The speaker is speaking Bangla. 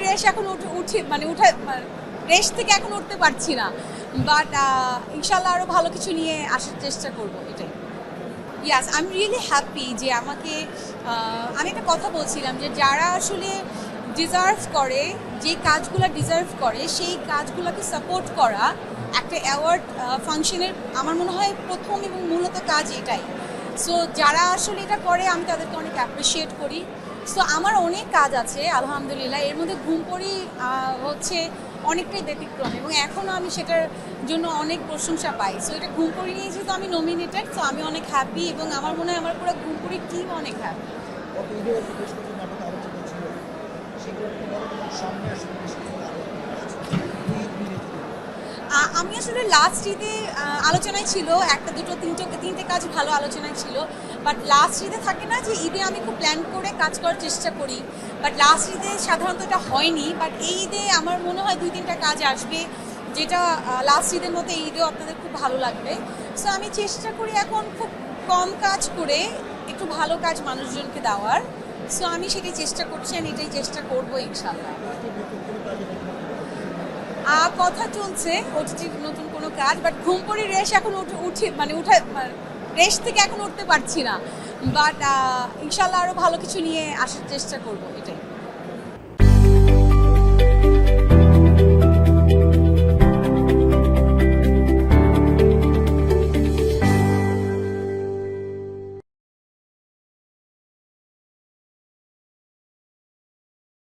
রেশ এখন রেশ থেকে এখন উঠতে পারছি না, বাট ইনশাল্লাহ আরও ভালো কিছু নিয়ে আসার চেষ্টা করবো, এটাই। ইয়াস, আই এম রিয়েলি হ্যাপি যে আমাকে আমি একটা কথা বলছিলাম যে যারা আসলে ডিজার্ভ করে, যে কাজগুলো ডিজার্ভ করে সেই কাজগুলোকে সাপোর্ট করা একটা অ্যাওয়ার্ড ফাংশনের আমার মনে হয় প্রথম এবং মূলত কাজ এটাই। সো যারা আসলে এটা করে আমি তাদেরকে অনেক অ্যাপ্রিসিয়েট করি। সো আমার অনেক কাজ আছে আলহামদুলিল্লাহ, এর মধ্যে ঘুমপড়ি হচ্ছে অনেকটাই ব্যতিক্রম এবং এখনও আমি সেটার জন্য অনেক প্রশংসা পাই। সো এটা ঘুমপড়ি নিয়ে যেহেতু আমি নমিনেটেড, সো আমি অনেক হ্যাপি এবং আমার মনে হয় আমার পুরো ঘুমপড়ির টিম অনেক হ্যাপি। আমি আসলে লাস্ট ঈদে আলোচনায় ছিল একটা দুটো তিনটে কাজ ভালো আলোচনায় ছিল, বাট লাস্ট ঈদে থাকে না যে ঈদে আমি খুব প্ল্যান করে কাজ করার চেষ্টা করি, বাট লাস্ট ঈদে সাধারণত এটা হয়নি। বাট এই ঈদে আমার মনে হয় 2-3টা কাজ আসবে যেটা লাস্ট ঈদের মতো এই ঈদেও আপনাদের খুব ভালো লাগবে। সো আমি চেষ্টা করি এখন খুব কম কাজ করে একটু ভালো কাজ মানুষজনকে দেওয়ার। সো আমি সেটাই চেষ্টা করছি, আমি এটাই চেষ্টা করবো ইনশাল্লাহ। কথা চলছে ওটিটির নতুন কোনো কাজ, বাট ঘুমপড়ি রেশ এখন রেশ থেকে এখন উঠতে পারছি না, বাট ইনশাল্লাহ আরও ভালো কিছু নিয়ে আসার চেষ্টা করবো, এটাই।